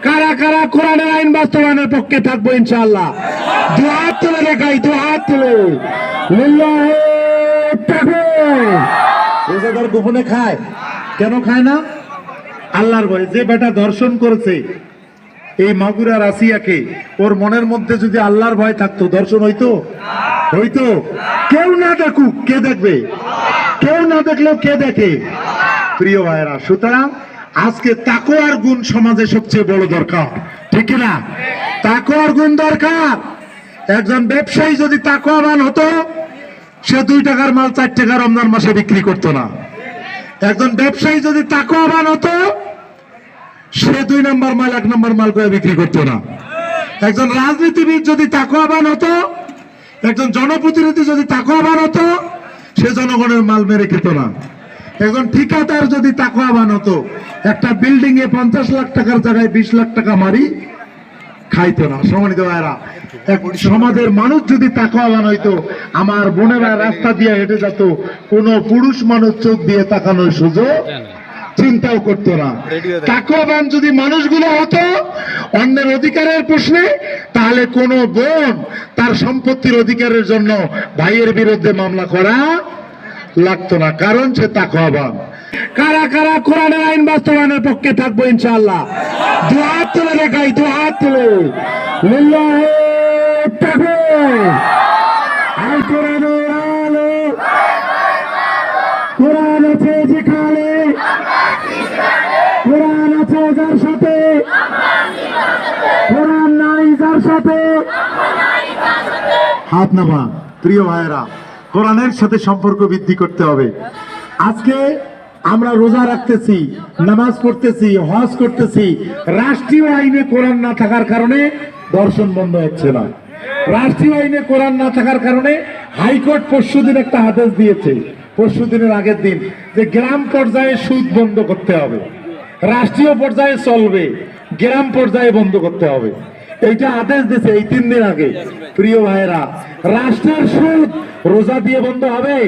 কারা কারা কোরআনের আইন বাস্তবায়নের পক্ষে থাকবো ইনশাআল্লাহ? দু হাত তুলে দেখাই, দু হাত তুলে। লিল্লাহি তাকবীর। রোজাদার গোপনে খায়, কেন খায় না? আল্লাহর ভয়। যে বেটা দর্শন করেছে এই মাগুরার আসিয়াকে, ওর মনের মধ্যে যদি আল্লাহর ভয় থাকতো দর্শন হইতো? হইতো? কেউ না দেখুক, কে দেখবে? কেউ না দেখলেও কে দেখে? প্রিয় ভাইরা, সুতরাং আজকে তাকওয়ার গুণ সমাজে সবচেয়ে বড় দরকার, ঠিক না? তাকওয়ার গুণ দরকার। একজন ব্যবসায়ী যদি তাকওয়াবান হতো, সে 2 টাকার মাল 4 টাকা রমজান মাসে বিক্রি করতো না। একজন ব্যবসায়ী যদি তাকওয়াবান হতো, সে 2 নম্বর মাল 1 নম্বর মাল করে বিক্রি করতো না। একজন রাজনীতিবিদ যদি তাকওয়াবান হতো, একজন জনপ্রতিনিধি যদি তাকওয়াবান হতো, সে জনগণের মাল মেরে খেত না। একজন ঠিকাদার যদি তাকওয়াবান হতো, একটা বিল্ডিং এ 50 লাখ টাকার জায়গায় 20 লাখ টাকা মারি খাইতো না। সম্মানিত ভাইরা, সমাজের মানুষ যদি তাকওয়াবান হইতো, আমার বোনেরা রাস্তা দিয়ে হেঁটে যেত, কোন পুরুষ মানুষ চোখ দিয়ে তাকানোর সুযোগ চিন্তাও করতো না। তাকওয়াবান যদি মানুষগুলো হতো অন্যের অধিকারের প্রশ্নে, তাহলে কোন বোন তার সম্পত্তির অধিকারের জন্য ভাইয়ের বিরুদ্ধে মামলা করা লাগতো না, কারণ সে তাকওয়াবান। কারা কারা কোরআনের আইন বাস্তবায়নের পক্ষে থাকবো ইনশাআল্লাহ? দু হাত তুলে দেখাই, দু হাত তুলে। লিল্লাহি তাকবীর। আল কোরআনের আলো, কোরআন আছে যেখানে, কোরআন আছে যার সাথে, কোরআন নাই যার সাথে। হাত নামা। প্রিয় ভাইয়েরা, কোরআনের সাথে সম্পর্ক বৃদ্ধি করতে হবে। আজকে আমরা রোজা রাখতেছি, নামাজ পড়তেছি, হজ করতেছি, রাষ্ট্রীয় আইনে কোরআন না থাকার কারণে দর্শন বন্ধ হচ্ছে না। রাষ্ট্রীয় আইনে কোরআন না থাকার কারণে হাইকোর্ট পরশুদিন একটা আদেশ দিয়েছে, পরশুদিনের আগের দিন, যে গ্রাম পর্যায়ে সুদ বন্ধ করতে হবে। রাষ্ট্রীয় পর্যায়ে চলবে, গ্রাম পর্যায়ে বন্ধ করতে হবে। এইটা আদেশ দিয়েছে এই 3 দিন আগে। প্রিয় ভাইয়েরা, রাষ্ট্রের সুদ রোজা দিয়ে বন্ধ হবে?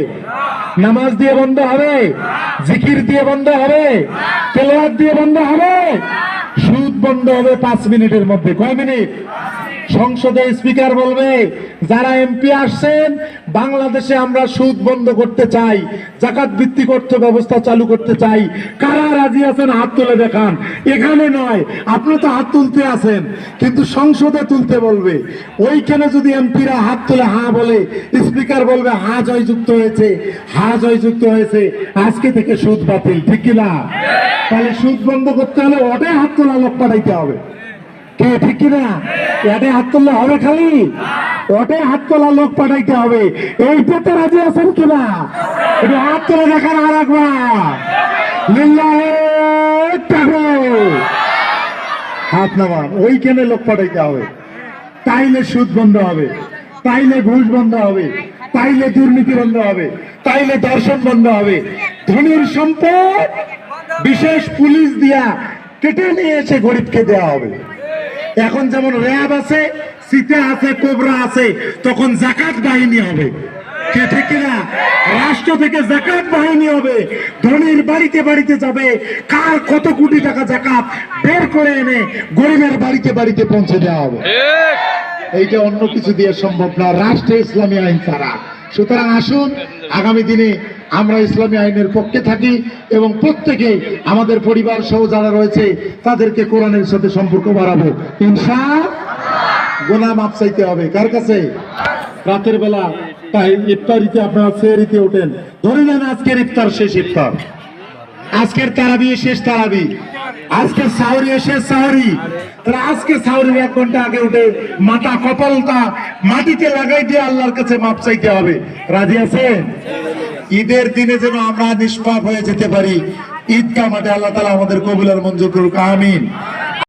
নামাজ দিয়ে বন্ধ হবে? জিকির দিয়ে বন্ধ হবে? তেলাওয়াত দিয়ে বন্ধ হবে? সুদ বন্ধ হবে 5 মিনিটের মধ্যে। কয় মিনিট? সংসদে স্পিকার বলবে, যারা এমপি আসছেন, বাংলাদেশে আমরা সুদ বন্ধ করতে চাই, যাকাত ভিত্তিক অর্থ ব্যবস্থা চালু করতে চাই, কারা রাজি আছেন হাত তুলে দেখান। এখানে নয়, আপনি তো হাত তুলতে আছেন, কিন্তু সংসদে তুলতে বলবে। ওইখানে যদি এমপিরা হাত তুলে হা বলে, স্পিকার বলবে হা জয়যুক্ত হয়েছে, হা জয়যুক্ত হয়েছে, আজকে থেকে সুদ বাতিল, ঠিক কিনা? তাহলে সুদ বন্ধ করতে হলে ওটা হাত তোলা লোক পাঠাইতে হবে, কে ঠিক কিনা? এটে হাত তুললে হবে খালি? ওটে হাত তোলা লোক পাঠাইতে হবে। এইটাতে রাজি আছেন কিনা? একটু হাত তুলে দেখান আর একবার। লিল্লাহি তাকবীর। হাত নামান। ওইখানে লোক পাঠাইতে হবে, তাইলে সুদ বন্ধ হবে, তাইলে ঘুষ বন্ধ হবে, তাইলে দুর্নীতি বন্ধ হবে, তাইলে দর্শন বন্ধ হবে। ধনীর সম্পদ বিশেষ পুলিশ দিয়া কেটে নিয়ে এসে গরিবকে দেওয়া হবে। এখন যেমন র্যাব আছে, সিটা আছে, কোবরা আছে, তখন জাকাত বাহিনী হবে, কে ঠিক কিনা? রাষ্ট্র থেকে জাকাত বাহিনী হবে, ধনীর বাড়িতে বাড়িতে যাবে, কার কত কোটি টাকা জাকাত বের করে এনে গরিবের বাড়িতে বাড়িতে পৌঁছে দেওয়া হবে। এইটা অন্য কিছু দিয়ে সম্ভব না, রাষ্ট্রে ইসলামী আইন ছাড়া। সুতরাং আসুন, আগামী দিনে আমরা ইসলামী আইনের পক্ষে থাকি এবং প্রত্যেকে আমাদের পরিবার সহ যারা রয়েছে তাদেরকে কোরআনের সাথে সম্পর্ক বাড়াবো ইনশাআল্লাহ। গোনা মাপ চাইতে হবে কার কাছে? রাতের বেলা তাই ইফতারিতে আপনারা সেহরিতে ওঠেন, ধরে নেন আজকের ইফতার শেষ ইফতার, আজকের তারাবি শেষ তারাবি, আজকে সাহরি শেষ সাহরি। তাহলে আজকে সাহরির 1 ঘন্টা আগে উঠে মাথা কপালটা মাটিতে লাগাই দিয়ে আল্লাহর কাছে মাপ চাইতে হবে। রাজি আছেন? ঈদের দিনে যেন আমরা নিষ্পাপ হয়ে যেতে পারি, ঈদগাহ মাঠে আল্লাহ তাআলা আমাদের কবুল আর মঞ্জুর করুক, আমিন।